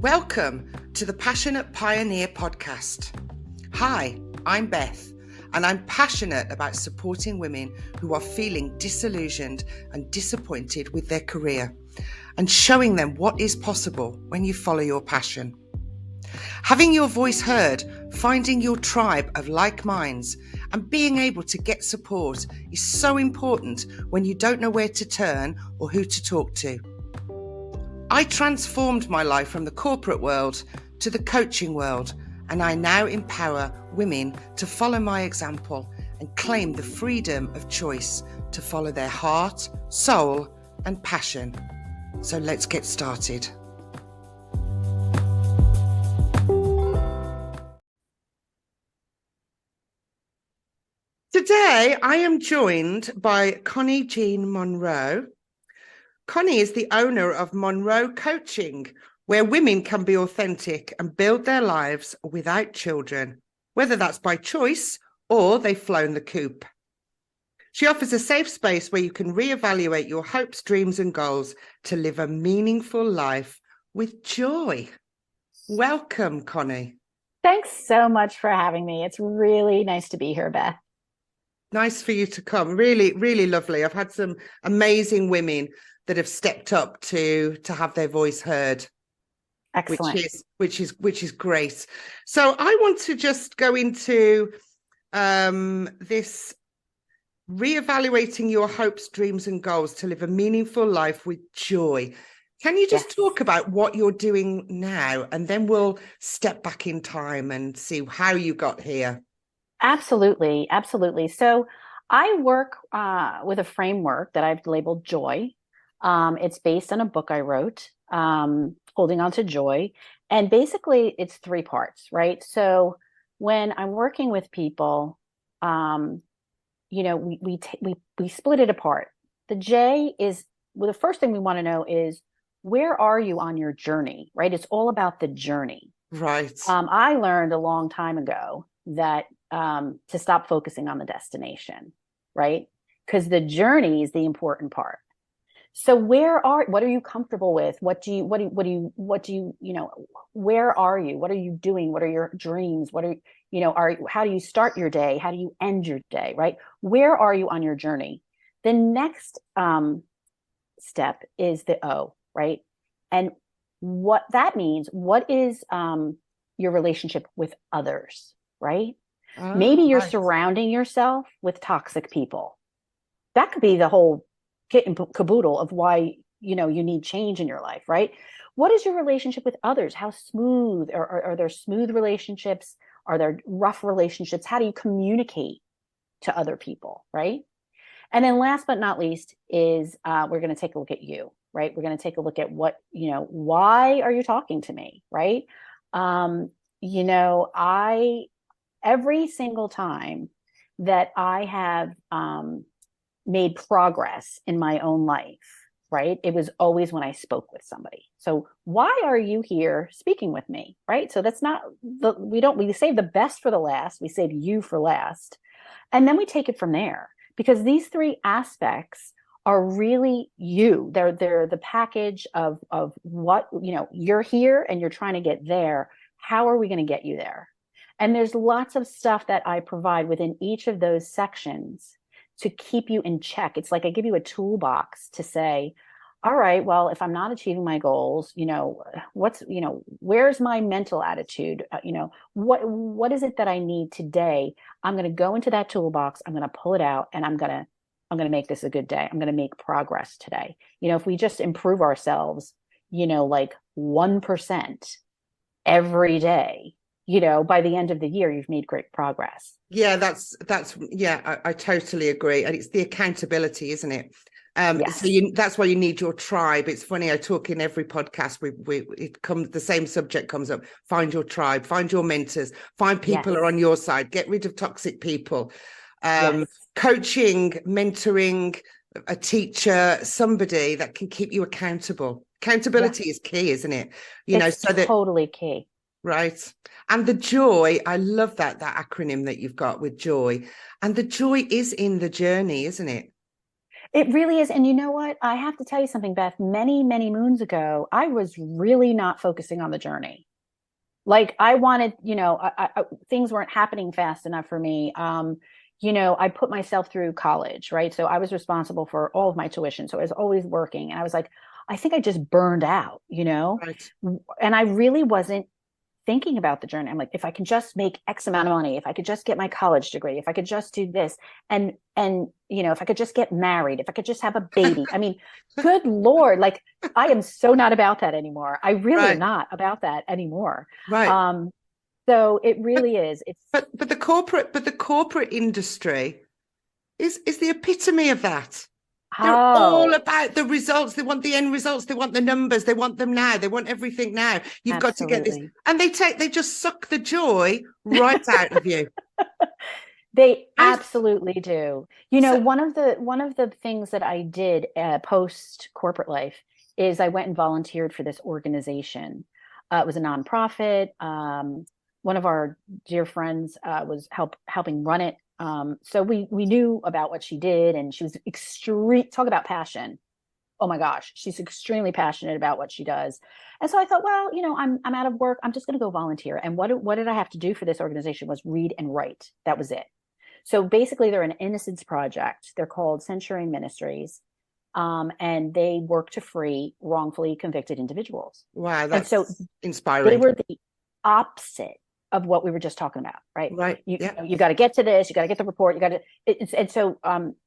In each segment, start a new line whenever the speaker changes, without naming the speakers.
Welcome to the Passionate Pioneer podcast. Hi, I'm Beth, and I'm passionate about supporting women who are feeling disillusioned and disappointed with their career and showing them what is possible when you follow your passion. Having your voice heard, finding your tribe of like minds, and being able to get support is so important when you don't know where to turn or who to talk to. I transformed my life from the corporate world to the coaching world, and I now empower women to follow my example and claim the freedom of choice to follow their heart, soul, and passion. So let's get started. Today, I am joined by Connie Jean Monroe. Connie is the owner of Monroe Coaching, where women can be authentic and build their lives without children, whether that's by choice or they've flown the coop. She offers a safe space where you can reevaluate your hopes, dreams, and goals to live a meaningful life with joy. Welcome, Connie.
Thanks so much for having me. It's really nice to be here, Beth.
Nice for you to come. Really, really lovely. I've had some amazing women that have stepped up to have their voice heard.
Excellent.
Which is great. So I want to just go into this reevaluating your hopes, dreams, and goals to live a meaningful life with joy. Can you just talk about what you're doing now, and then we'll step back in time and see how you got here?
Absolutely. Absolutely. So I work with a framework that I've labeled Joy. It's based on a book I wrote, Holding On to Joy. And basically it's three parts, right? So when I'm working with people, we split it apart. The J is, well, the first thing we want to know is, where are you on your journey, right? It's all about the journey.
Right.
I learned a long time ago that to stop focusing on the destination, right? Because the journey is the important part. So where what are you comfortable with? What do you, where are you? What are you doing? What are your dreams? What are, how do you start your day? How do you end your day, right? Where are you on your journey? The next step is the O, right? And what that means, what is your relationship with others, right? Maybe you're surrounding yourself with toxic people. That could be the whole kit and caboodle of why, you need change in your life, right? What is your relationship with others? How smooth? Are there smooth relationships? Are there rough relationships? How do you communicate to other people, right? And then last but not least is we're going to take a look at you, right? We're going to take a look at what, why are you talking to me, right? Every single time that I have made progress in my own life, right? It was always when I spoke with somebody. So why are you here speaking with me, right? So that's not, we save the best for the last, we save you for last. And then we take it from there, because these three aspects are really you. They're the package of what, you're here and you're trying to get there. How are we going to get you there? And there's lots of stuff that I provide within each of those sections to keep you in check. It's like I give you a toolbox to say, all right, well, if I'm not achieving my goals, where's my mental attitude? What is it that I need today? I'm going to go into that toolbox. I'm going to pull it out, and I'm going to make this a good day. I'm going to make progress today. If we just improve ourselves, like 1% every day, by the end of the year, you've made great progress.
Yeah, I totally agree. And it's the accountability, isn't it?
Yes.
So that's why you need your tribe. It's funny, I talk in every podcast, the same subject comes up. Find your tribe, find your mentors, find people who are on your side, get rid of toxic people. Coaching, mentoring, a teacher, somebody that can keep you accountable. Accountability is key, isn't it?
It's totally key.
Right. And the joy, I love that acronym that you've got with joy. And the joy is in the journey, isn't it?
It really is. And you know what? I have to tell you something, Beth. Many, many moons ago, I was really not focusing on the journey. Like I wanted, things weren't happening fast enough for me. I put myself through college, right? So I was responsible for all of my tuition. So I was always working. And I was like, I think I just burned out,
Right.
and I really wasn't thinking about the journey. I'm like, if I can just make X amount of money, if I could just get my college degree, if I could just do this, and if I could just get married, if I could just have a baby. I mean, good Lord, like I am so not about that anymore. I really am
Right.
not about that anymore.
Right.
So it really is. It's
But the corporate industry is the epitome of that. They're all
oh,
about the results. They want the end results. They want the numbers. They want them now. They want everything now. You've got to get this.
absolutely.
And they just suck the joy right out of you.
They
I,
absolutely do.
so,
One of the things that I did post corporate life is I went and volunteered for this organization. It was a nonprofit. One of our dear friends was helping run it. So we knew about what she did, and she was extreme. Talk about passion. Oh my gosh, she's extremely passionate about what she does. And so I thought, well, I'm out of work. I'm just going to go volunteer. And what did I have to do for this organization was read and write. That was it. So basically, they're an innocence project. They're called Censuring Ministries, and they work to free wrongfully convicted individuals.
wow,
And so
that's
they
inspiring.
were the opposite of what we were just talking about, right?
Right.
You
Yeah.
you got to get to this, you got to get the report, you got to. And so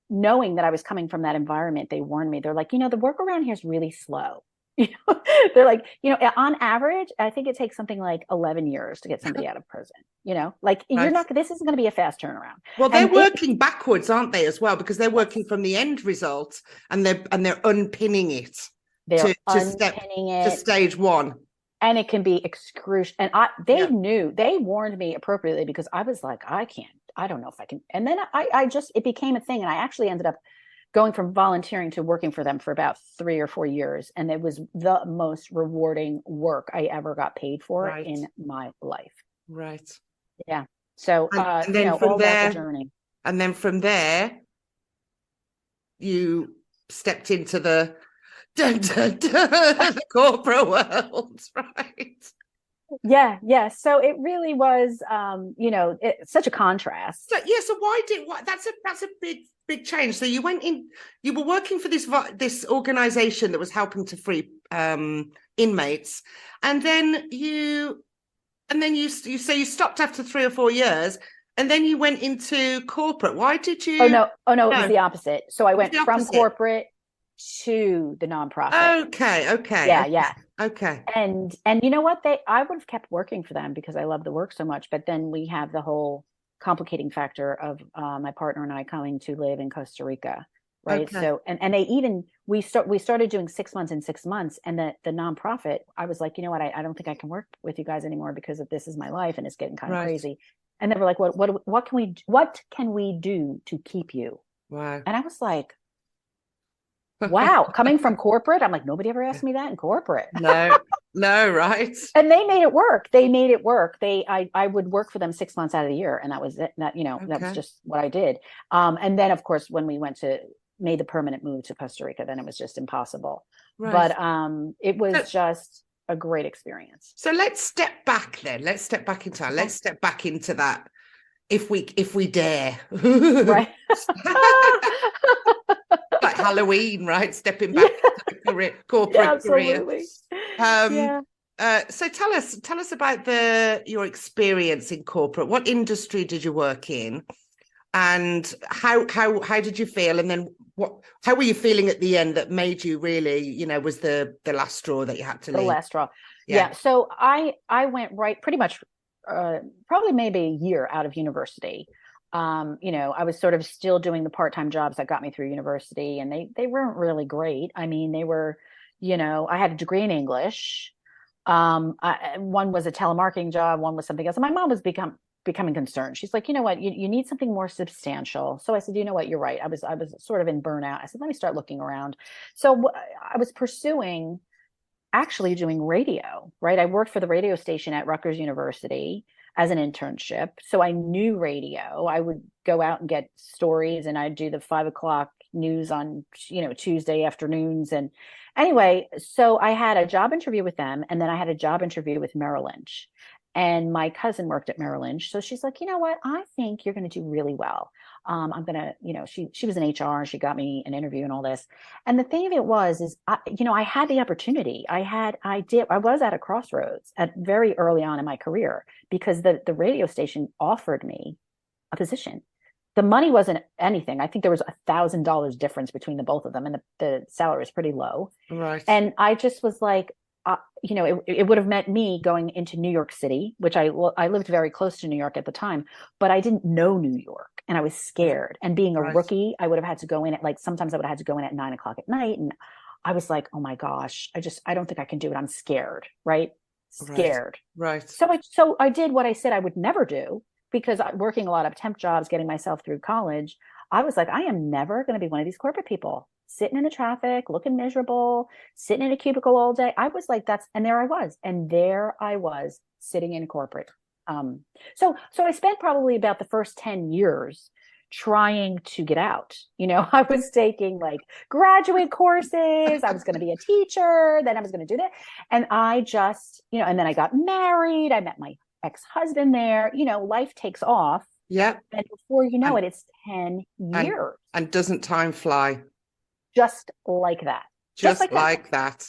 knowing that I was coming from that environment, they warned me. They're like, the work around here is really slow. They're like, on average, I think it takes something like 11 years to get somebody out of prison. Like you're
Right.
not. This isn't going to be a fast turnaround.
Well, they're
And it,
working backwards, aren't they, as well? Because they're working
yes,
from the end result and they're unpinning it
they're
to step
unpinning
to
it.
stage one.
And it can be excruciating. And
Yeah.
they warned me appropriately because I was like, I don't know if I can. And then I just, it became a thing. And I actually ended up going from volunteering to working for them for about 3 or 4 years. And it was the most rewarding work I ever got paid for
Right.
in my life.
Right.
Yeah. So,
And then
all about the journey.
from there, you stepped into the the corporate world, right?
Yeah. So it really was, such a contrast.
So yeah, so that's a big change. So you went in, you were working for this organization that was helping to free inmates, and then you say you stopped after 3 or 4 years, and then you went into corporate. Why did
Oh
you?
no, it was
No,
the opposite. So I
it was
went
the
from
opposite.
corporate to the nonprofit.
Okay.
Yeah.
Okay.
And you know what? I would have kept working for them because I love the work so much. But then we have the whole complicating factor of my partner and I coming to live in Costa Rica, right?
Okay.
So and they even we started doing 6 months in 6 months, and the nonprofit, I was like, you know what? I don't think I can work with you guys anymore because of this is my life and it's getting kind of
Right.
crazy. And they were like, what can we do to keep you?
Wow.
And I was like, wow, coming from corporate, I'm like, nobody ever asked me that in corporate.
No, no, right.
And they made it work. I would work for them 6 months out of the year, and that was it. That was
Okay.
just what I did. And then of course, when we made the permanent move to Costa Rica, then it was just impossible.
Right.
But it was
So,
just a great experience.
so let's step back then. Let's step back in time.
Okay.
Let's step back into that if we dare.
Right.
Like Halloween, right? Stepping
Yeah,
back to the corporate career.
absolutely.
Um,
Yeah.
so tell us about your experience in corporate. What industry did you work in, and how did you feel? And then how were you feeling at the end that made you really, was the last straw that you had to
The
leave?
last straw.
Yeah.
So I went right pretty much probably maybe a year out of university. I was sort of still doing the part-time jobs that got me through university, and they weren't really great. I mean, they were, I had a degree in English. One was a telemarketing job, one was something else. And my mom was becoming concerned. She's like, you know what, you need something more substantial. So I said, you know what, you're right. I was sort of in burnout. I said, let me start looking around. So I was pursuing actually doing radio, right? I worked for the radio station at Rutgers University as an internship. So I knew radio. I would go out and get stories, and I'd do the 5 o'clock news on, Tuesday afternoons. And anyway, so I had a job interview with them, and then I had a job interview with Merrill Lynch. And my cousin worked at Merrill Lynch. So she's like, you know what? I think you're going to do really well. I'm going to, she was in HR and she got me an interview and all this. And the thing of it is I had the opportunity. I was at a crossroads at very early on in my career, because the radio station offered me a position. The money wasn't anything. I think there was $1,000 difference between the both of them, and the salary was pretty low.
Right.
And I just was like, it would have meant me going into New York City, which I lived very close to New York at the time, but I didn't know New York, and I was scared. And being a rookie, I would have had to go in at sometimes I would have had to go in at 9:00 at night. And I was like, oh my gosh, I don't think I can do it. I'm scared. Right. Scared.
Right.
So I did what I said I would never do, because working a lot of temp jobs, getting myself through college, I was like, I am never going to be one of these corporate people sitting in the traffic, looking miserable, sitting in a cubicle all day. I was like, and there I was sitting in corporate. So I spent probably about the first 10 years trying to get out. I was taking like graduate courses. I was going to be a teacher. Then I was going to do that. And I just, and then I got married. I met my ex-husband there. Life takes off.
Yeah.
And before you know it, it's 10 years.
And doesn't time fly?
Just like that.
Just like that.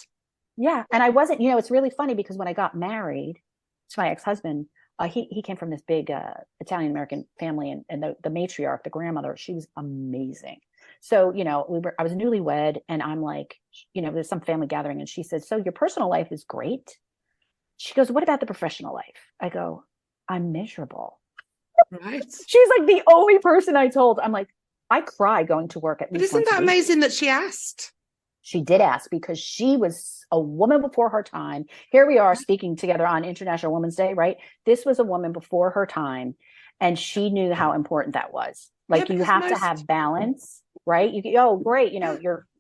Yeah. And I wasn't, it's really funny, because when I got married to my ex-husband, he came from this big Italian-American family, and the matriarch, the grandmother, she was amazing. So, I was newlywed, and I'm like, there's some family gathering, and she says, so your personal life is great. She goes, what about the professional life? I go, I'm miserable.
Right.
She's like the only person I told. I'm like, I cry going to work at least
But isn't that
once a week.
amazing that she asked?
She did ask, because she was a woman before her time. Here we are speaking together on International Women's Day, right? This was a woman before her time, and she knew how important that was. Like, you have to have balance, right? Great,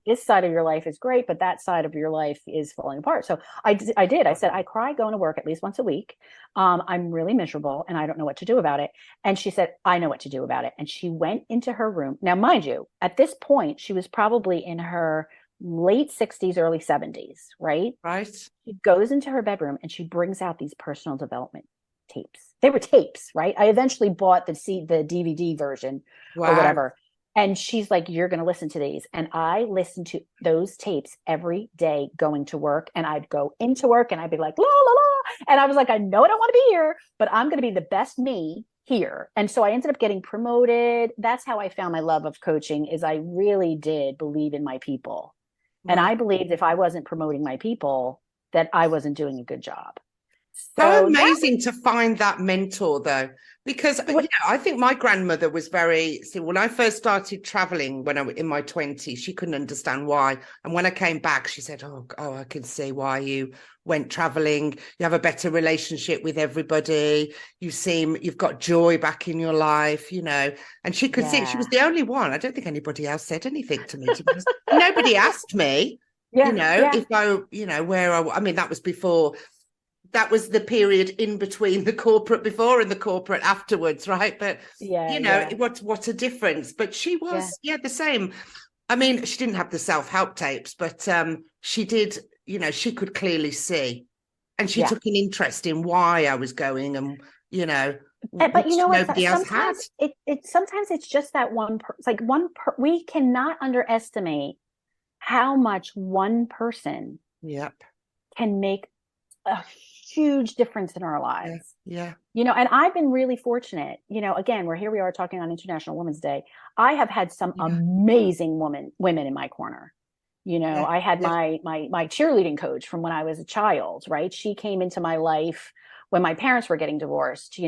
this side of your life is great, but that side of your life is falling apart. So I did. I said, I cry going to work at least once a week. I'm really miserable, and I don't know what to do about it. And she said, I know what to do about it. And she went into her room. Now, mind you, at this point, she was probably in her late 60s, early 70s, right?
Right.
She goes into her bedroom and she brings out these personal development tapes. They were tapes, right? I eventually bought the DVD version or whatever. And she's like, you're going to listen to these. And I listened to those tapes every day going to work. And I'd go into work and I'd be like, la, la, la. And I was like, I know I don't want to be here, but I'm going to be the best me here. And so I ended up getting promoted. That's how I found my love of coaching, is I really did believe in my people. And I believed if I wasn't promoting my people, that I wasn't doing a good job.
So amazing to find that mentor, though, because I think my grandmother was when I first started traveling when I was in my 20s, she couldn't understand why. And when I came back, she said, oh, I can see why you went traveling. You have a better relationship with everybody. You've got joy back in your life, and she could see it. She was the only one. I don't think anybody else said anything to me. Nobody asked me, if that was before. That was the period in between the corporate before and the corporate afterwards, right? But what a difference. But she was the same. I mean, she didn't have the self-help tapes, but she did, she could clearly see, and she took an interest in why I was going, and
but
nobody else had.
Sometimes it's just that we cannot underestimate how much one person can make a huge difference in our lives.
Yeah.
And I've been really fortunate, again, here we are talking on International Women's Day. I have had some amazing women in my corner. I had my cheerleading coach from when I was a child, right? She came into my life when my parents were getting divorced.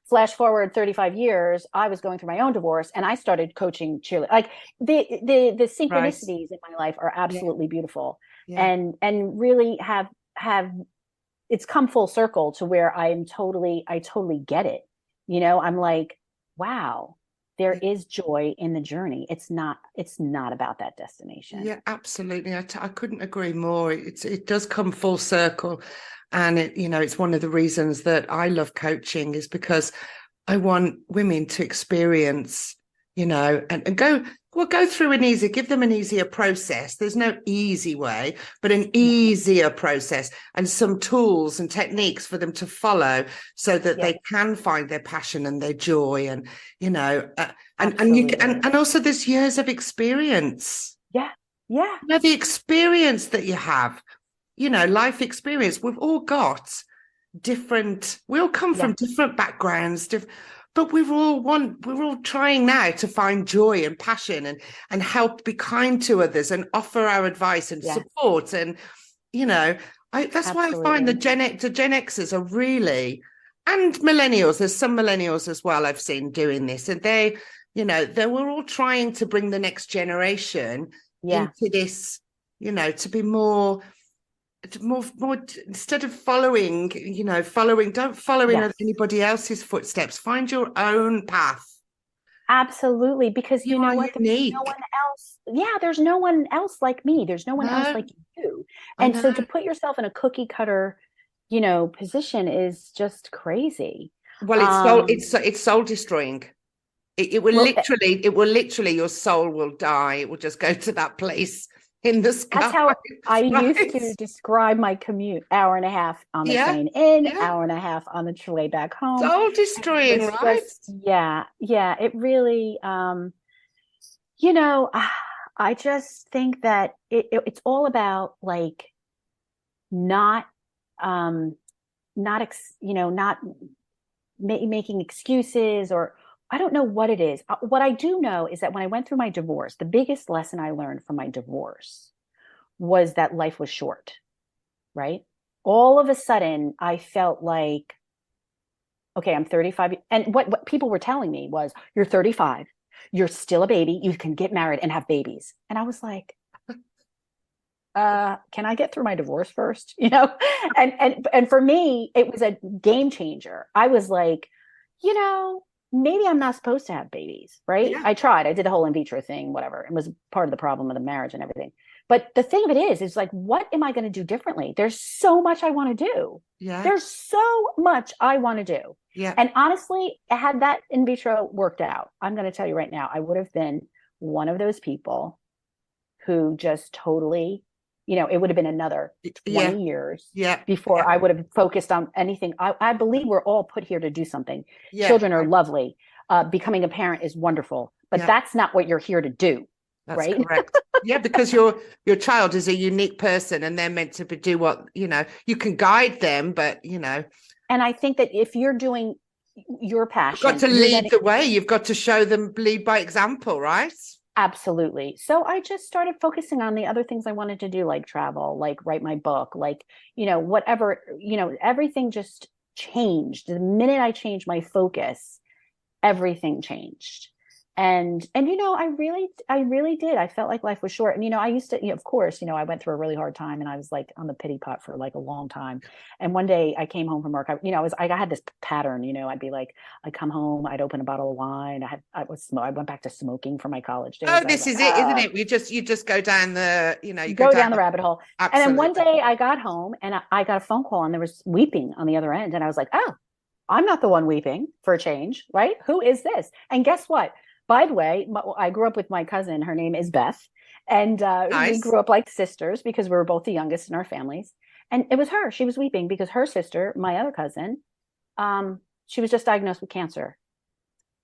Flash forward 35 years, I was going through my own divorce, and I started coaching cheerleading. Like the synchronicities in my life are absolutely beautiful, and really have it's come full circle to where I totally get it. I'm like, wow, there is joy in the journey. It's not about that destination.
Yeah, absolutely. I couldn't agree more. It does come full circle. And it's one of the reasons that I love coaching, is because I want women to experience, and go Well, give them an easier process. There's no easy way, but an easier process and some tools and techniques for them to follow so that they can find their passion and their joy and, and also there's years of experience.
Yeah. Yeah.
The experience that you have, life experience, we've all got we all come from different backgrounds, but we're all trying now to find joy and passion and help, be kind to others and offer our advice and support. And, that's why I find the Gen Xers are really, and millennials, there's some millennials as well I've seen doing this. And they were all trying to bring the next generation into this, to be more instead of following, don't follow in anybody else's footsteps. Find your own path.
Absolutely, because you know what? There's no one else. Yeah, there's no one else like me. There's no one else like you. And so to put yourself in a cookie cutter, position is just crazy.
Well, it's soul destroying. It will literally, your soul will die. It will just go to that place in the sky.
That's how I used to describe my commute: hour and a half on the train in, hour and a half on the way back home.
Soul destroying, right?
It really, I just think that it's all about like not making excuses, or I don't know what it is. What I do know is that when I went through my divorce, the biggest lesson I learned from my divorce was that life was short, right? All of a sudden, I felt like, okay, I'm 35. And what people were telling me was, you're 35, you're still a baby, you can get married and have babies. And I was like, can I get through my divorce first? And for me, it was a game changer. I was like, maybe I'm not supposed to have babies, right? Yeah. I tried. I did the whole in vitro thing, whatever. It was part of the problem of the marriage and everything. But the thing of it is like, what am I going to do differently? There's so much I want to do.
Yeah.
There's so much I want to do.
Yeah.
And honestly, had that in vitro worked out, I'm going to tell you right now, I would have been one of those people who just totally, it would have been another 20 years before I would have focused on anything. I believe we're all put here to do something. Yeah. Children are lovely. Becoming a parent is wonderful, but that's not what you're here to do.
That's
right?
Correct. Yeah, because your child is a unique person and they're meant to do what, you can guide them, but,
And I think that if you're doing your passion,
you've got to lead the way. You've got to show them, lead by example, right?
Absolutely. So I just started focusing on the other things I wanted to do, like travel, like write my book, like, whatever, everything just changed. The minute I changed my focus, everything changed. And I really did. I felt like life was short. And, I used to, of course, I went through a really hard time and I was like on the pity pot for like a long time. And one day I came home from work, I had this pattern, I'd be like, I'd come home, I'd open a bottle of wine. I went back to smoking for my college days.
Oh, this is it, isn't it? You just go down the, you
go down the rabbit hole.
Absolutely.
And then one day I got home and I got a phone call and there was weeping on the other end. And I was like, oh, I'm not the one weeping for a change, right? Who is this? And guess what? By the way, I grew up with my cousin. Her name is Beth. And
nice.
We grew up like sisters because we were both the youngest in our families. And it was her. She was weeping because her sister, my other cousin, she was just diagnosed with cancer,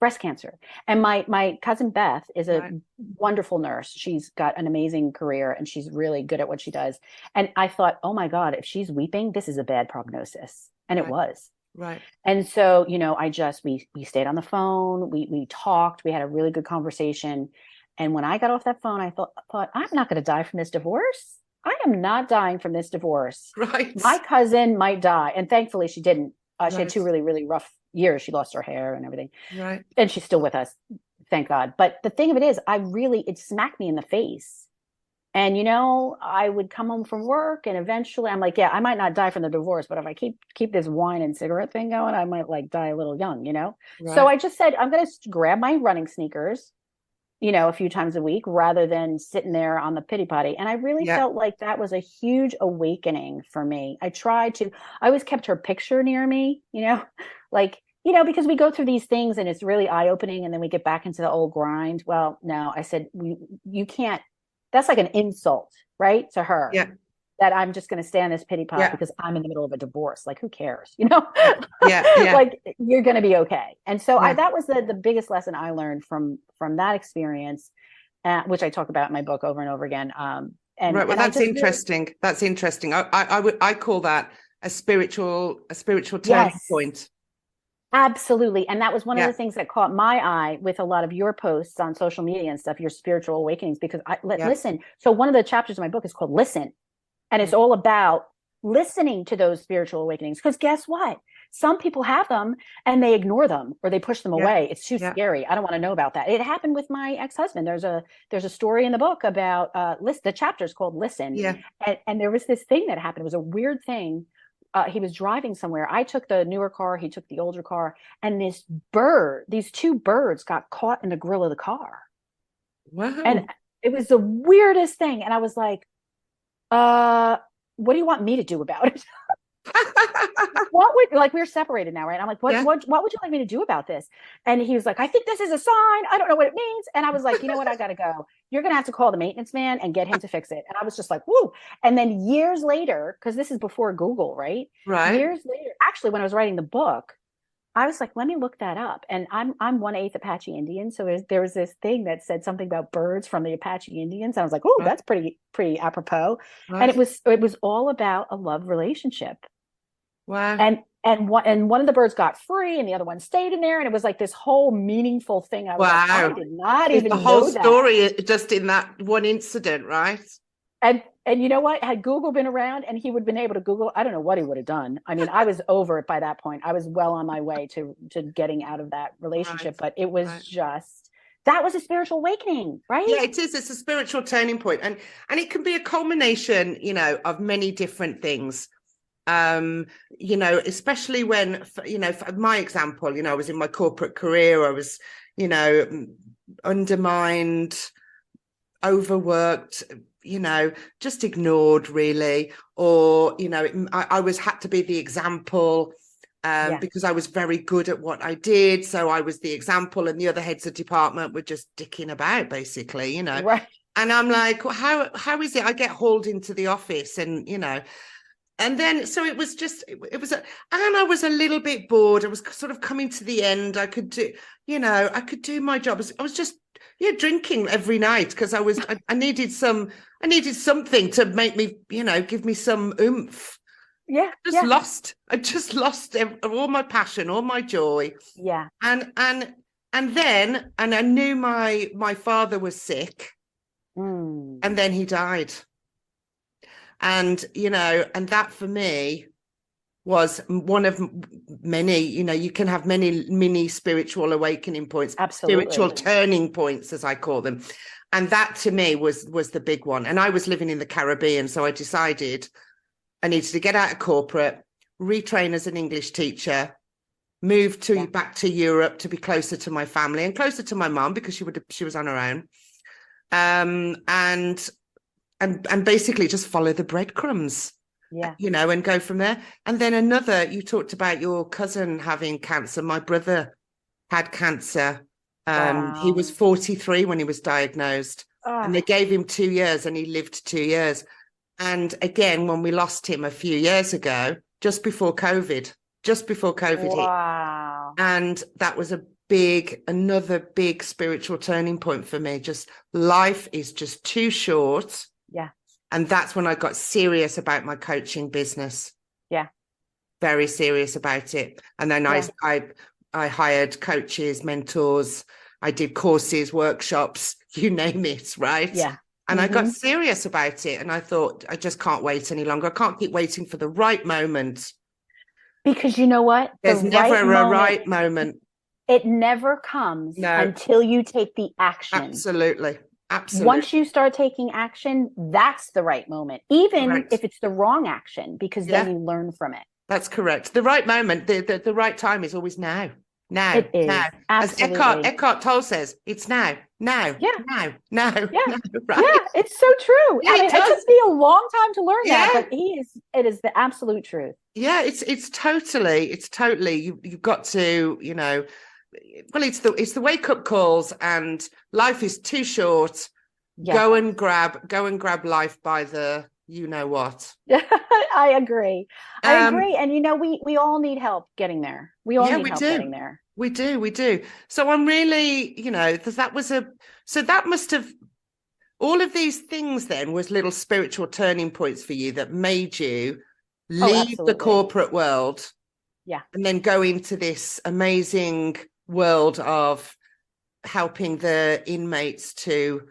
breast cancer. And my cousin Beth is a wonderful nurse. She's got an amazing career and she's really good at what she does. And I thought, oh my God, if she's weeping, this is a bad prognosis. And it was.
Right.
And so, we stayed on the phone, we talked, we had a really good conversation. And when I got off that phone, I thought, I'm not going to die from this divorce. I am not dying from this divorce.
Right.
My cousin might die. And thankfully she didn't. She had 2 really, really rough years. She lost her hair and everything.
Right.
And she's still with us. Thank God. But the thing of it is, it smacked me in the face. And, I would come home from work and eventually I'm like, I might not die from the divorce, but if I keep this wine and cigarette thing going, I might like die a little young, Right. So I just said, I'm going to grab my running sneakers, a few times a week rather than sitting there on the pity potty. And I really felt like that was a huge awakening for me. I always kept her picture near me, like because we go through these things and it's really eye-opening, and then we get back into the old grind. Well, no, I said, you can't, that's like an insult, right? To her.
Yeah.
That I'm just going to stay on this pity pot
Yeah.
because I'm in the middle of a divorce. Like, who cares? You know?
Yeah. Yeah.
Like, you're going to be okay. And so
Yeah.
that was the biggest lesson I learned from that experience, which I talk about in my book over and over again. And
right. Well,
and
that's interesting. That's interesting. I call that a spiritual turning point.
Absolutely. And that was one
Yeah.
of the things that caught my eye with a lot of your posts on social media and stuff, your spiritual awakenings, because listen. So one of the chapters of my book is called Listen. And it's all about listening to those spiritual awakenings. Because guess what? Some people have them and they ignore them or they push them away. It's too scary. I don't want to know about that. It happened with my ex-husband. There's a story in the book about the chapter is called Listen.
Yeah.
And there was this thing that happened. It was a weird thing. He was driving somewhere. I took the newer car. He took the older car. And these two birds got caught in the grill of the car.
Wow.
And it was the weirdest thing. And I was like, what do you want me to do about it? We're separated now, right? I'm like, what would you like me to do about this? And he was like, I think this is a sign. I don't know what it means. And I was like, you know what? I got to go. You're going to have to call the maintenance man and get him to fix it. And I was just like, woo. And then years later, because this is before Google, right?
Right.
Years later, actually, when I was writing the book, I was like, let me look that up. And I'm 1/8 Apache Indian. So there was this thing that said something about birds from the Apache Indians. I was like, oh, that's pretty apropos. Right. And it was all about a love relationship.
Wow.
And one of the birds got free and the other one stayed in there. And it was like this whole meaningful thing. I was like, I did not even know that. The whole
story just in that one incident, right?
And you know what? Had Google been around and he would have been able to Google, I don't know what he would have done. I mean, I was over it by that point. I was well on my way to getting out of that relationship, but it was just, that was a spiritual awakening, right?
Yeah, it is. It's a spiritual turning point. And it can be a culmination, of many different things. Especially when, for my example, I was in my corporate career, I was, undermined, overworked, just ignored really, or, I had to be the example because I was very good at what I did. So I was the example and the other heads of department were just dicking about basically,
Right.
And I'm like, well, how is it I get hauled into the office and, and then, so it was and I was a little bit bored. I was sort of coming to the end. I could do my job. I was just, drinking every night because I needed something to make me, give me some oomph.
Yeah.
I just lost all my passion, all my joy.
Yeah.
And then I knew my father was sick and then he died. And, and that for me was one of many, you can have many mini spiritual awakening points,
absolutely,
spiritual turning points, as I call them. And that to me was the big one. And I was living in the Caribbean. So I decided I needed to get out of corporate, retrain as an English teacher, move back to Europe to be closer to my family and closer to my mum because she was on her own. And basically just follow the breadcrumbs, and go from there. And then you talked about your cousin having cancer. My brother had cancer. He was 43 when he was diagnosed and they gave him 2 years and he lived 2 years. And again, when we lost him a few years ago, just before COVID hit. And that was another big spiritual turning point for me. Just life is just too short.
Yeah.
And that's when I got serious about my coaching business.
Yeah.
Very serious about it. And then I hired coaches, mentors. I did courses, workshops, you name it, right?
Yeah.
And I got serious about it. And I thought, I just can't wait any longer. I can't keep waiting for the right moment.
Because you know what?
There's never a right moment.
It never comes until you take the action.
Absolutely.
Once you start taking action, that's the right moment, even if it's the wrong action, because then you learn from it.
That's correct. The right moment, the right time is always now. now,
It
now.
is.
As
Absolutely.
Eckhart Tolle says, it's now, now,
Yeah.
now, now,
Yeah.
now, right?
Yeah. It's so true.
Yeah,
I
it
mean, it
does.
took me a long time to learn that,
Yeah.
but it is the absolute truth.
Yeah, it's totally you've got to, well, it's the wake up calls, and life is too short.
Yeah.
Go and grab life by the what.
I agree. I
Um,
agree. And we all need help getting there. We all
yeah,
need
we
help
do.
getting there.
We do. So I'm really, that must have, all of these things then was little spiritual turning points for you that made you leave the corporate world,
yeah,
and then go into this amazing world of helping the inmates to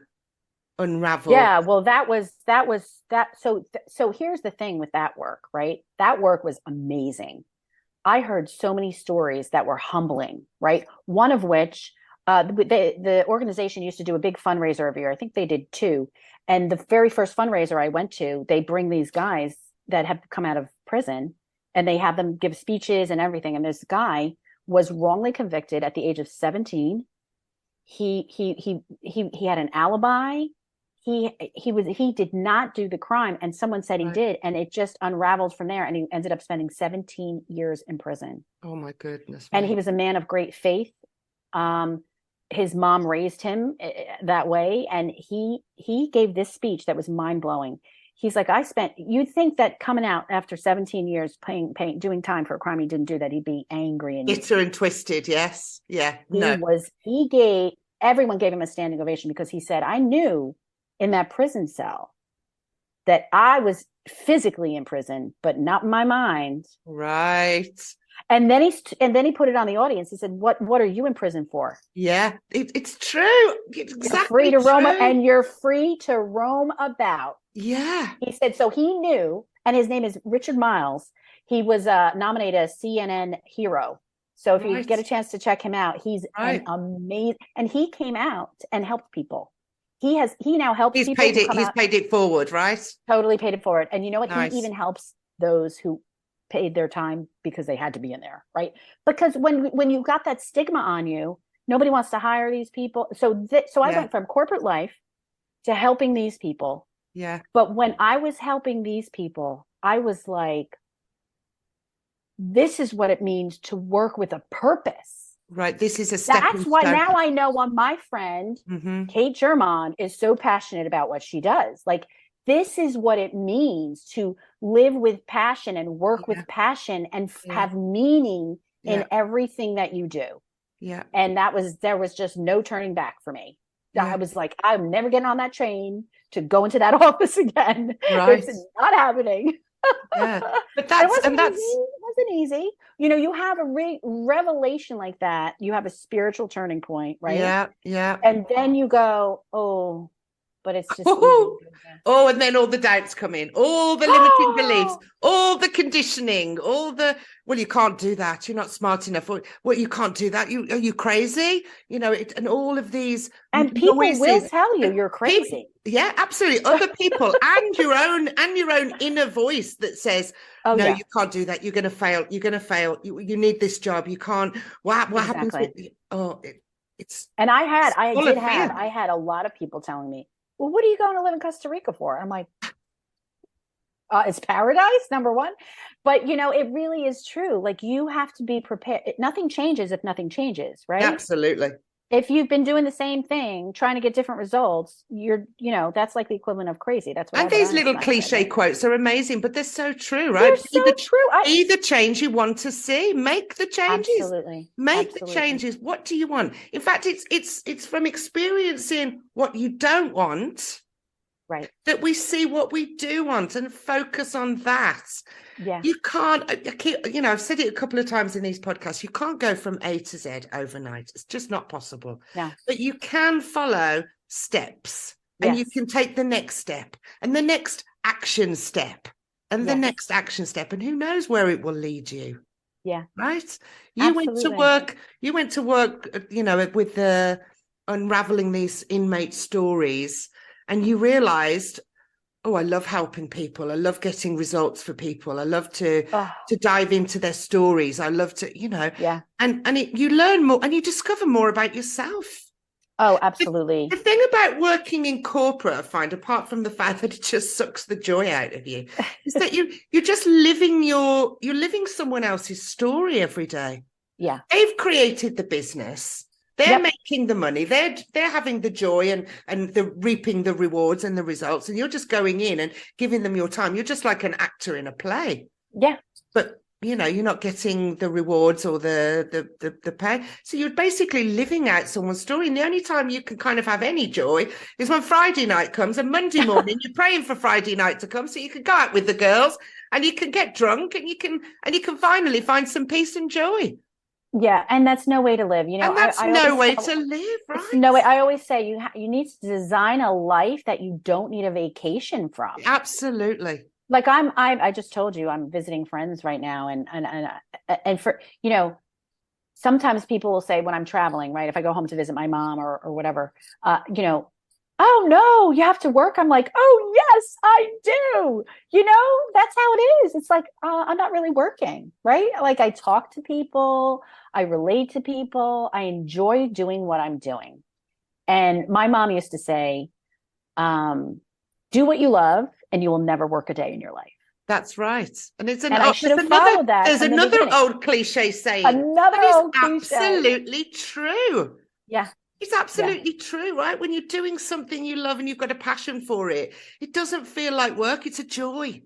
unravel.
Yeah, well, that was that. So here's the thing with that work, right? That work was amazing. I heard so many stories that were humbling, right? One of which, the organization used to do a big fundraiser every year. I think they did two. And the very first fundraiser I went to, they bring these guys that have come out of prison, and they have them give speeches and everything. And this guy was wrongly convicted at the age of 17. He had an alibi. He did not do the crime, and someone said he did, and it just unraveled from there, and he ended up spending 17 years in prison.
Oh my goodness.
And he was a man of great faith. His mom raised him that way, and he gave this speech that was mind-blowing. He's like, you'd think that coming out after 17 years doing time for a crime he didn't do, that he'd be angry and
bitter and twisted. Yes. Yeah.
Everyone gave him a standing ovation, because he said, I knew in that prison cell that I was physically in prison, but not in my mind.
Right.
And then he put it on the audience. He said, what are you in prison for?
Yeah, it's true. Exactly.
You're free to roam, and you're free to roam about.
Yeah.
He said, so he knew, and his name is Richard Miles. He was nominated as CNN hero. So if you get a chance to check him out, he's an amazing, and he came out and helped people. He now helps people.
He's paid it forward, right?
Totally paid it forward. And you know what?
Nice.
He even helps those who paid their time because they had to be in there, right? Because when you got that stigma on you, nobody wants to hire these people. So I went from corporate life to helping these people.
Yeah.
But when I was helping these people, I was like, this is what it means to work with a purpose.
Right. This is a step.
That's why now I know why my friend, Kate German, is so passionate about what she does. Like, this is what it means to live with passion and work with passion and have meaning in everything that you do.
Yeah.
And there was just no turning back for me. Yeah. I was like, I'm never getting on that train to go into that office again.
Right.
It's not happening.
Yeah. But
it wasn't easy. You have a revelation like that. You have a spiritual turning point, right?
Yeah. Yeah.
And then you go, oh, but it's just
oh, and then all the doubts come in, all the limiting beliefs, all the conditioning, well, you can't do that, you're not smart enough, well, you can't do that, are you crazy, and all of these,
and people will tell you you're crazy.
Yeah, absolutely. Other people and your own inner voice that says, you can't do that, you're going to fail, you need this job, you can't. What happens with it's
and I had a lot of people telling me, well, what are you going to live in Costa Rica for? I'm like, it's paradise, number one. But, it really is true. Like, you have to be prepared. Nothing changes if nothing changes, right?
Absolutely.
If you've been doing the same thing, trying to get different results, that's like the equivalent of crazy. That's what.
And these little cliche quotes are amazing, but they're so true, right?
They're so true.
Be the change you want to see. Make the changes.
Absolutely.
Make the changes. What do you want? In fact, it's from experiencing what you don't want,
right,
that we see what we do want and focus on that.
Yeah.
You can't, I've said it a couple of times in these podcasts, you can't go from A to Z overnight. It's just not possible.
No.
But you can follow steps, and you can take the next step and the next action step and the next action step. And who knows where it will lead you.
Yeah.
Right. You went to work, with the unraveling these inmate stories, and you realized Oh, I love helping people. I love getting results for people. I love to
Oh,
dive into their stories. I love to,
yeah.
you learn more and you discover more about yourself.
Oh,
The,
absolutely.
the thing about working in corporate, I find, apart from the fact that it just sucks the joy out of you, is that you're just you're living someone else's story every day.
Yeah.
They've created the business. They're
Yep.
making the money. They're having the joy and the reaping the rewards and the results. And you're just going in and giving them your time. You're just like an actor in a play.
Yeah.
But you're not getting the rewards or the pay. So you're basically living out someone's story. And the only time you can kind of have any joy is when Friday night comes, and Monday morning you're praying for Friday night to come so you can go out with the girls and you can get drunk and you can finally find some peace and joy.
Yeah, and that's no way to live.
And that's no way to live, right?
It's no way. I always say you need to design a life that you don't need a vacation from.
Absolutely.
Like I just told you I'm visiting friends right now, and for sometimes people will say when I'm traveling, right? If I go home to visit my mom or whatever, oh no, you have to work. I'm like, oh yes, I do. That's how it is. It's like I'm not really working, right? Like I talk to people, I relate to people, I enjoy doing what I'm doing. And my mom used to say, do what you love and you will never work a day in your life.
That's right. And
I should have followed that.
There's another old cliche saying.
Another old cliche.
Absolutely true.
Yeah.
It's absolutely true, right? When you're doing something you love and you've got a passion for it, it doesn't feel like work. It's a joy.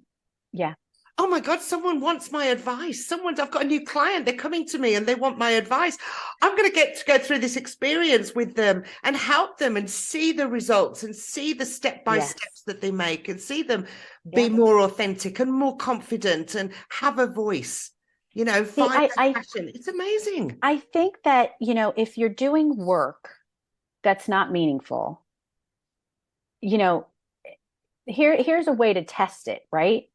Yeah.
Oh my God, someone wants my advice. I've got a new client. They're coming to me and they want my advice. I'm going to go through this experience with them and help them and see the results and see the step-by-steps that they make and see them be more authentic and more confident and have a voice, find passion. It's amazing.
I think that, if you're doing work that's not meaningful, here's a way to test it, right?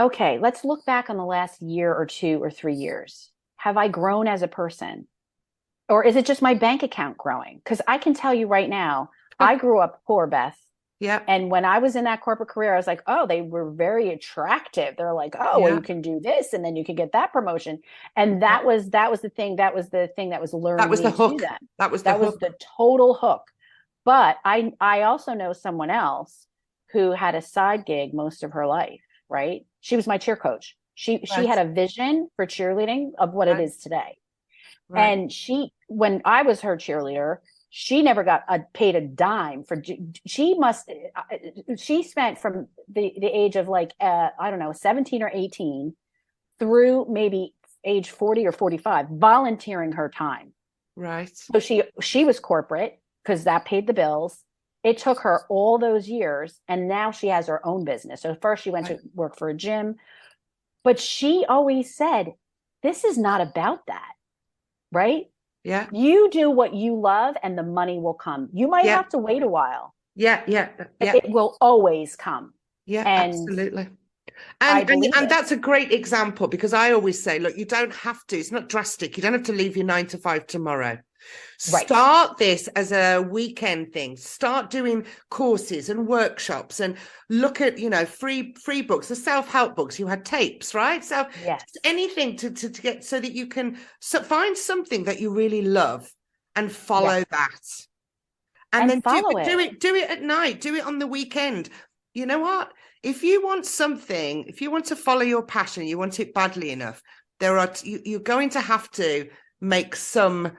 Okay, let's look back on the last year or 2 or 3 years. Have I grown as a person? Or is it just my bank account growing? Because I can tell you right now, I grew up poor, Beth.
Yeah.
And when I was in that corporate career, I was like, oh, they were very attractive. They're like, oh, well, you can do this and then you can get that promotion. And that was the thing that was luring
that was
me
the hook.
to them.
That was
the total hook. But I also know someone else who had a side gig most of her life, right? She was my cheer coach. She had a vision for cheerleading of what it is today. Right. And when I was her cheerleader, she never got paid a dime for. She spent from the age of like I don't know 17 or 18 through maybe age 40 or 45 volunteering her time.
Right.
So she was corporate because that paid the bills. It took her all those years, and now she has her own business. So first she went to work for a gym, but she always said, this is not about that, right?
Yeah.
You do what you love and the money will come. You might have to wait a while.
Yeah.
It will always come.
Yeah, absolutely. And that's a great example, because I always say, look, you don't have to, it's not drastic. You don't have to leave your 9 to 5 tomorrow. Right. Start this as a weekend thing. Start doing courses and workshops and look at, free books, the self-help books. You had tapes, right? So anything to get so that you can find something that you really love and follow that. And then do it at night, do it on the weekend. You know what? If you want something, if you want to follow your passion, you want it badly enough, you're going to have to make some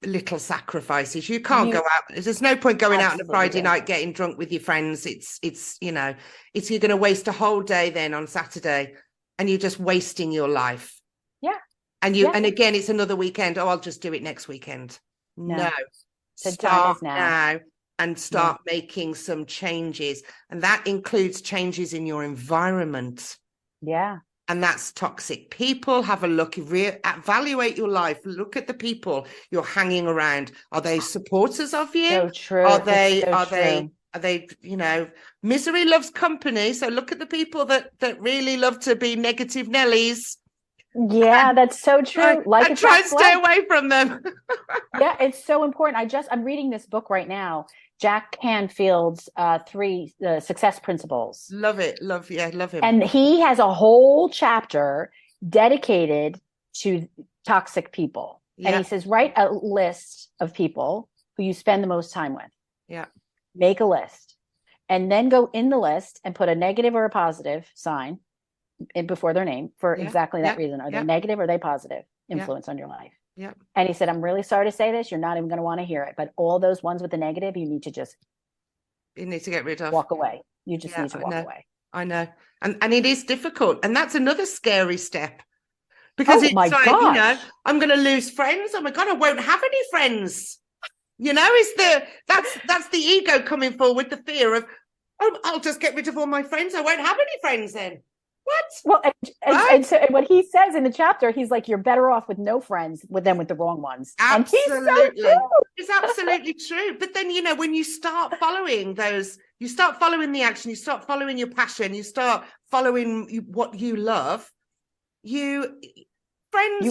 little sacrifices. You can't go out. There's no point going out on a Friday night getting drunk with your friends. It's you're going to waste a whole day then on Saturday, and you're just wasting your life.
Yeah.
And again, it's another weekend. Oh, I'll just do it next weekend. No. Start now and start making some changes. And that includes changes in your environment.
Yeah.
And that's toxic people. Have a look, evaluate your life. Look at the people you're hanging around. Are they supporters of you?
So true.
Are they, misery loves company. So look at the people that really love to be negative Nellies.
Yeah, that's so true.
Try and stay away from them.
Yeah, it's so important. I'm reading this book right now. Jack Canfield's three success principles.
Love it. Love him.
And he has a whole chapter dedicated to toxic people.
Yeah.
And he says, write a list of people who you spend the most time with.
Yeah.
Make a list. And then go in the list and put a negative or a positive sign before their name for exactly that reason. Are they negative or are they positive influence on your life?
Yeah.
And he said, I'm really sorry to say this. You're not even going to want to hear it. But all those ones with the negative, you need to
get rid of.
Walk away. You just need to walk away.
I know. And it is difficult. And that's another scary step. Because it's like,
gosh.
I'm going to lose friends. Oh my God, I won't have any friends. That's the ego coming forward, the fear of, oh, I'll just get rid of all my friends. I won't have any friends then. What?
Well, and so what he says in the chapter, he's like, you're better off with no friends with the wrong ones.
Absolutely. It's absolutely true. But then, when you start following those, you start following the action, you start following your passion, you start following what you love, you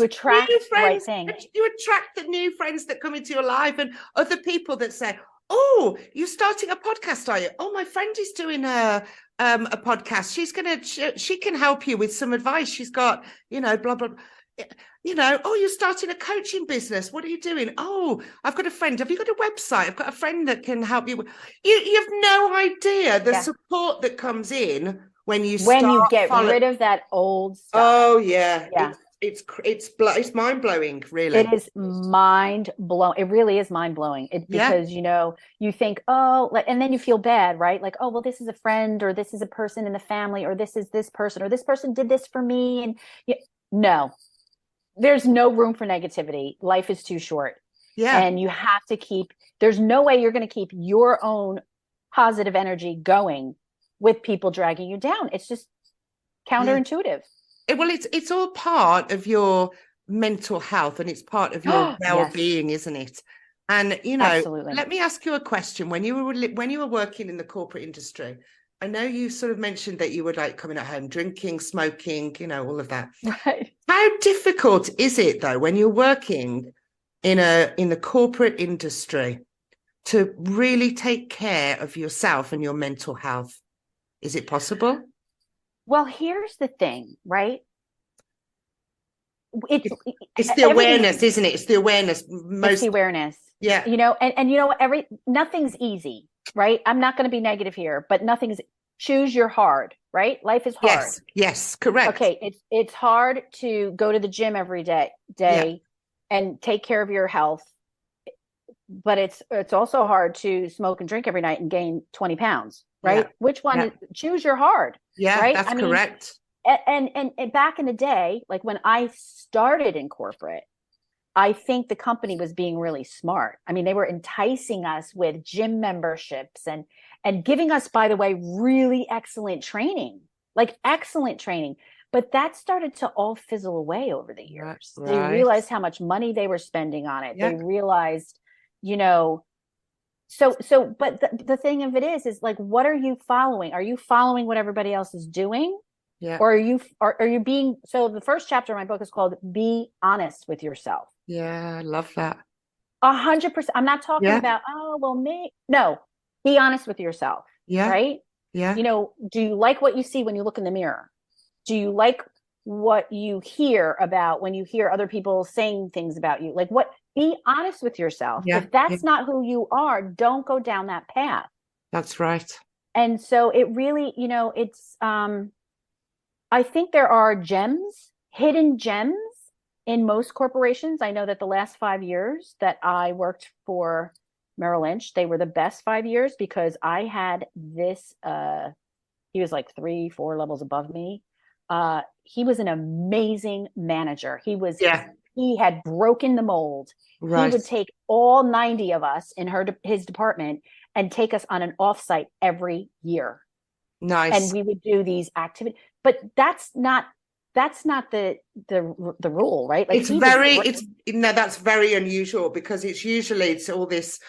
attract
new friends,
the right thing.
You attract the new friends that come into your life and other people that say, oh, you're starting a podcast, are you? Oh, my friend is doing a podcast. She can help you with some advice. She's got, blah, blah, blah. Oh, you're starting a coaching business. What are you doing? Oh, I've got a friend. Have you got a website? I've got a friend that can help you. You have no idea the support that comes in when you
get rid of that old stuff.
Oh, yeah. It's mind blowing, really.
It is mind blowing. It really is mind blowing. Because you think, and then you feel bad, right? Like, oh, well, this is a friend, or this is a person in the family, or this is this person, or this person did this for me. And no, there's no room for negativity. Life is too short. Yeah, and you have to there's no way you're going to keep your own positive energy going with people dragging you down. It's just counterintuitive.
Well, it's all part of your mental health, and it's part of your well-being, isn't it? And
Absolutely.
Let me ask you a question. When you were working in the corporate industry, I know you sort of mentioned that you were like coming at home, drinking, smoking, all of that.
Right.
How difficult is it though when you're working in the corporate industry to really take care of yourself and your mental health? Is it possible?
Well, here's the thing, right?
It's the awareness, isn't it? It's the awareness.
It's the awareness.
Yeah.
And nothing's easy, right? I'm not going to be negative here, but choose your hard, right? Life is hard.
Yes, correct.
Okay, it's hard to go to the gym every day and take care of your health, but it's also hard to smoke and drink every night and gain 20 pounds. Right? Yeah. Which one? Choose your hard.
Yeah,
right?
That's correct.
And back in the day, like when I started in corporate, I think the company was being really smart. I mean, they were enticing us with gym memberships and giving us, by the way, really excellent training. But that started to all fizzle away over the years. Right. They realized how much money they were spending on it. Yeah. They realized, but the thing of it is like, what are you following? Are you following what everybody else is doing?
Yeah.
Or are you being, so the first chapter of my book is called Be Honest with Yourself.
Yeah. I love that.
100%. I'm not talking about, no, be honest with yourself.
Yeah.
Right.
Yeah.
Do you like what you see when you look in the mirror? Do you like what you hear about when you hear other people saying things about you? Be honest with yourself. Yeah. If that's not who you are, don't go down that path.
That's right.
And so it really, it's, I think there are hidden gems in most corporations. I know that the last 5 years that I worked for Merrill Lynch, they were the best 5 years because I had this, he was like 3-4 levels above me. He was an amazing manager. He had broken the mold. Right. He would take all 90 of us in his department and take us on an offsite every year.
Nice.
And we would do these activities, but that's not the rule, right?
That's very unusual because it's all this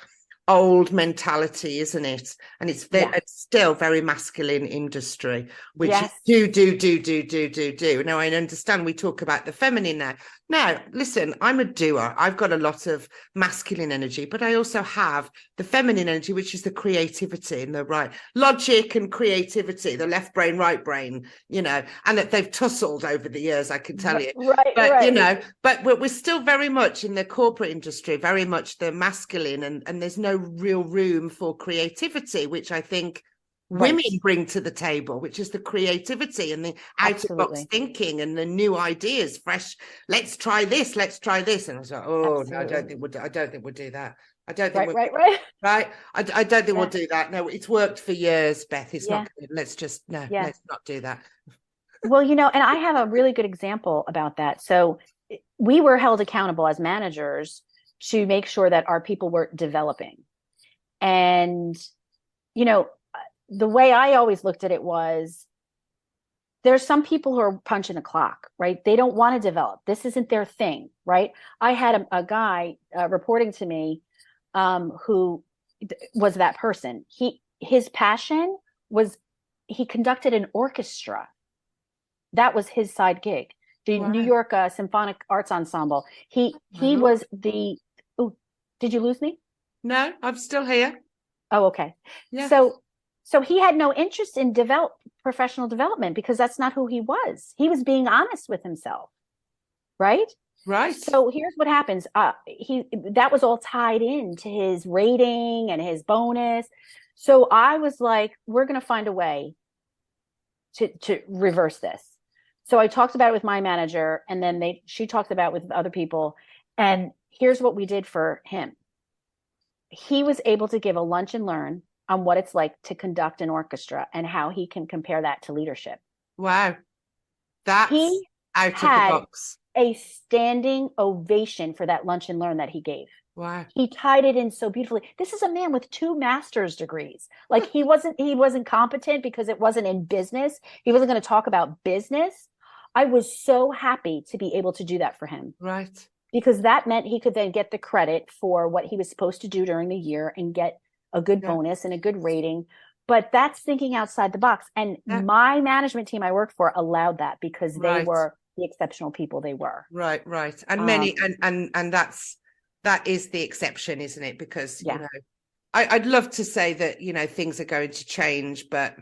old mentality, isn't it? And it's still very masculine industry, which is do. Now, I understand we talk about the feminine now. Now, listen, I'm a doer. I've got a lot of masculine energy, but I also have the feminine energy, which is the creativity and the right logic and creativity, the left brain, right brain, you know, and that they've tussled over the years, I can tell you. But, you know, but we're still very much in the corporate industry, very much the masculine, and there's no real room for creativity, which I think women bring to the table, which is the creativity and the out-of-box thinking and the new ideas, fresh. Let's try this. And I was like, oh no, I don't think we'll do that. I don't think I don't think we'll do that. No, it's worked for years, Beth. It's not good. Let's not do that.
Well, you know, and I have a really good example about that. So we were held accountable as managers to make sure that our people were developing. And, you know, the way I always looked at it was, there's some people who are punching a clock, right? They don't want to develop. This isn't their thing, right? I had a guy reporting to me who was that person. His passion was, he conducted an orchestra. That was his side gig. The New York Symphonic Arts Ensemble. He was the, did you lose me?
No, I'm still here.
Oh, okay. Yeah. So he had no interest in professional development because that's not who he was. He was being honest with himself, right?
Right.
So here's what happens. That was all tied into his rating and his bonus. So I was like, we're going to find a way to reverse this. So I talked about it with my manager, and then she talked about it with other people. And here's what we did for him. He was able to give a lunch and learn on what it's like to conduct an orchestra and how he can compare that to leadership.
Wow. That's out of the box.
A standing ovation for that lunch and learn that he gave.
Wow.
He tied it in so beautifully. This is a man with 2 master's degrees. Like he wasn't competent because it wasn't in business. He wasn't going to talk about business. I was so happy to be able to do that for him.
Right.
Because that meant he could then get the credit for what he was supposed to do during the year and get a good bonus and a good rating. But that's thinking outside the box. And my management team I worked for allowed that because they were the exceptional people they were.
Right. And many, and that is the exception, isn't it? Because, you know, I'd love to say that, you know, things are going to change, but,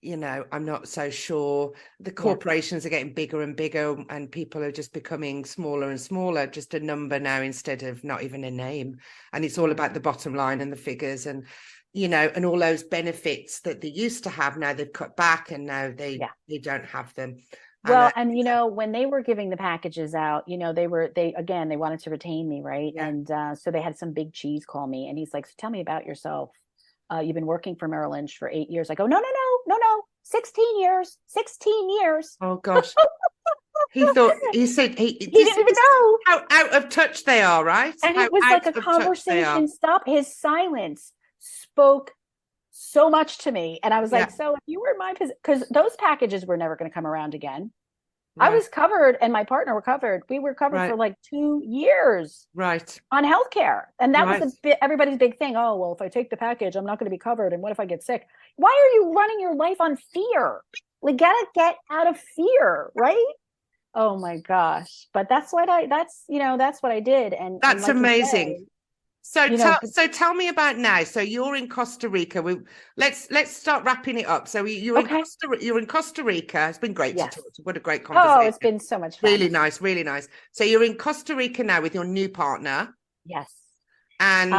you know, I'm not so sure. The corporations are getting bigger and bigger, and people are just becoming smaller and smaller, just a number now instead of not even a name. And it's all about the bottom line and the figures and, you know, and all those benefits that they used to have. Now they've cut back and now they don't have them.
Well, and you know, when they were giving the packages out, you know, they wanted to retain me, right? Yeah. And so they had some big cheese call me, and he's like, so "Tell me about yourself. You've been working for Merrill Lynch for 8 years." I go, "No, 16 years.
Oh gosh. He said he didn't
even know
how out of touch they are, right?
And it was like a conversation stop. His silence spoke so much to me. And I was like, so if you were in my position, because those packages were never going to come around again. Right. I was covered and my partner were covered. We were covered for like 2 years on healthcare. And that was everybody's big thing. Oh, well, if I take the package, I'm not going to be covered. And what if I get sick? Why are you running your life on fear? We got to get out of fear, right? Oh my gosh. But that's what I did. And
that's
like
amazing. So tell me about now. So you're in Costa Rica. Let's start wrapping it up. So you're in Costa Rica. It's been great to talk to you. What a great conversation.
Oh, it's been so much fun.
Really nice, really nice. So you're in Costa Rica now with your new partner.
Yes.
And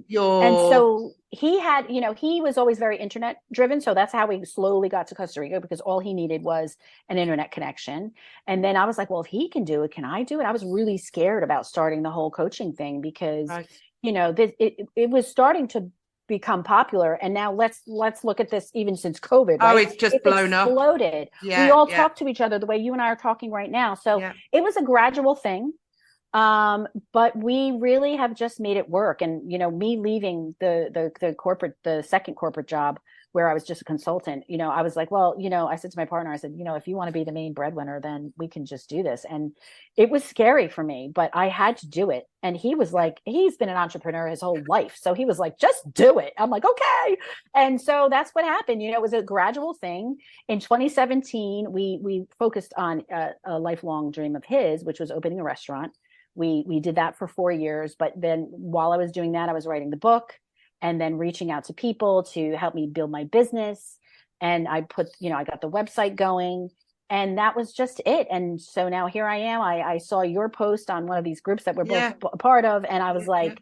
so he had, he was always very internet driven. So that's how we slowly got to Costa Rica, because all he needed was an internet connection. And then I was like, well, if he can do it, can I do it? I was really scared about starting the whole coaching thing because it was starting to become popular. And now let's look at this even since COVID.
Oh, right? It's just blown up.
Exploded. Yeah, we all talk to each other the way you and I are talking right now. So it was a gradual thing. But we really have just made it work. And, me leaving the second corporate job where I was just a consultant, I was like, well, I said to my partner, I said, if you want to be the main breadwinner, then we can just do this. And it was scary for me, but I had to do it. And he was like, he's been an entrepreneur his whole life. So he was like, just do it. I'm like, okay. And so that's what happened. It was a gradual thing. In 2017, we focused on a lifelong dream of his, which was opening a restaurant. We did that for 4 years. But then while I was doing that, I was writing the book and then reaching out to people to help me build my business. And I got the website going, and that was just it. And so now here I am. I saw your post on one of these groups that we're both a part of. And I was like,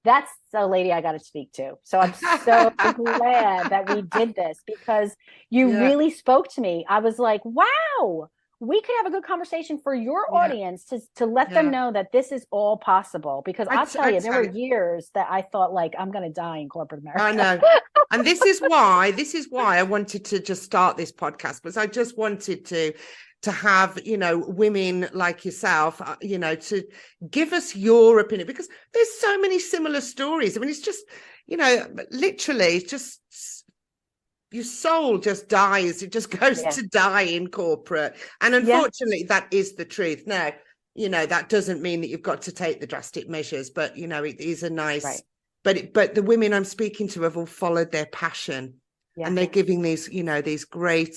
that's the lady I got to speak to. So I'm so glad that we did this, because you really spoke to me. I was like, wow, we could have a good conversation for your audience to let them know that this is all possible. Because I'll tell you, there were years that I thought like, I'm going to die in corporate America. I know.
And this is why I wanted to just start this podcast, because I just wanted to have, women like yourself, to give us your opinion, because there's so many similar stories. I mean, it's just, literally just, your soul just dies. It just goes to die in corporate. And unfortunately, that is the truth. Now, that doesn't mean that you've got to take the drastic measures, but, it is a nice, but the women I'm speaking to have all followed their passion, and they're giving these, these great,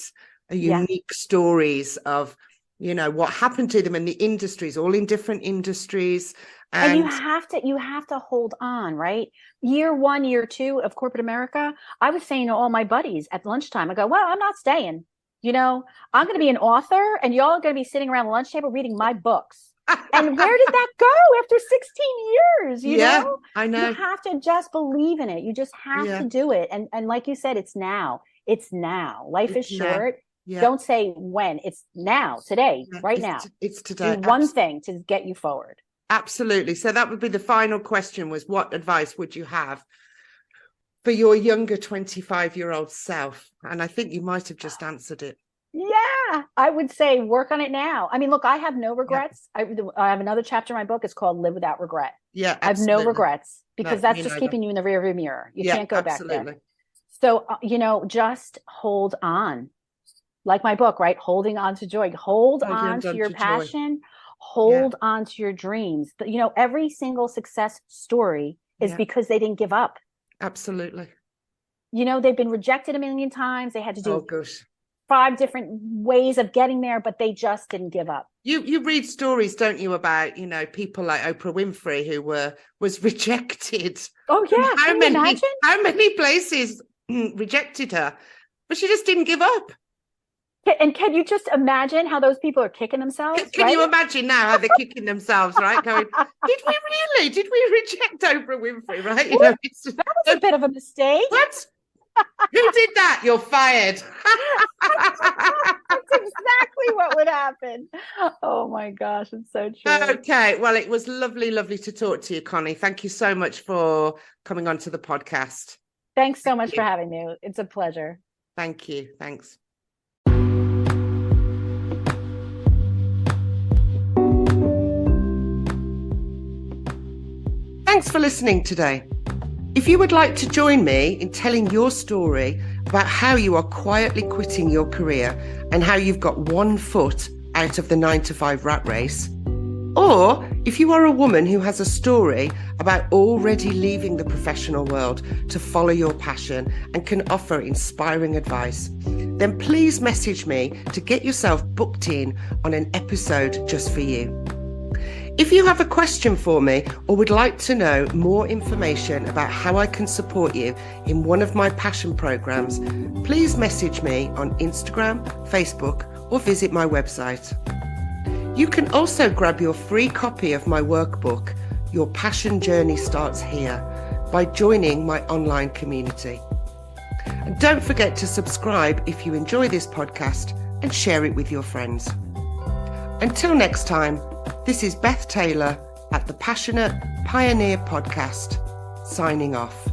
unique stories of, what happened to them in the industries, all in different industries.
And you have to hold on, right? Year 1, year 2 of corporate America, I was saying to all my buddies at lunchtime, I go, well, I'm not staying. I'm going to be an author, and y'all are going to be sitting around the lunch table reading my books. And where did that go after 16 years? You know?
I know.
You have to just believe in it. You just have to do it. And like you said, it's now. It's now. Life is short. Don't say when. It's now, today, right now.
It's today.
Do one thing to get you forward.
Absolutely. So that would be the final question, was what advice would you have for your younger 25-year-old self? And I think you might have just answered it.
Yeah, I would say work on it now. I mean, look, I have no regrets. I have another chapter in my book. It's called Live Without Regret.
Yeah,
I have no regrets, because that's just keeping you in the rearview mirror. You can't go back there. So, just hold on. Like my book, right? Holding on to joy. Hold on to your passion. Hold on to your dreams. But, every single success story is because they didn't give up.
Absolutely.
They've been rejected a million times. They had to do 5 different ways of getting there, but they just didn't give up.
You read stories, don't you, about, people like Oprah Winfrey who was rejected.
Oh, yeah.
How many places rejected her, but she just didn't give up.
And can you just imagine how those people are kicking themselves?
Can you imagine now how they're kicking themselves, right? Going, did we reject Oprah Winfrey, right?
That was a bit of a mistake.
What? Who did that? You're fired.
That's exactly what would happen. Oh my gosh, it's so true.
Okay, well, it was lovely to talk to you, Connie. Thank you so much for coming onto the podcast.
Thanks so much for having me. It's a pleasure.
Thank you. Thanks. Thanks for listening today. If you would like to join me in telling your story about how you are quietly quitting your career and how you've got one foot out of the 9-to-5 rat race, or if you are a woman who has a story about already leaving the professional world to follow your passion and can offer inspiring advice, then please message me to get yourself booked in on an episode just for you. If you have a question for me or would like to know more information about how I can support you in one of my passion programs, please message me on Instagram, Facebook, or visit my website. You can also grab your free copy of my workbook, Your Passion Journey Starts Here, by joining my online community. And don't forget to subscribe if you enjoy this podcast and share it with your friends. Until next time, this is Beth Taylor at the Passionate Pioneer Podcast, signing off.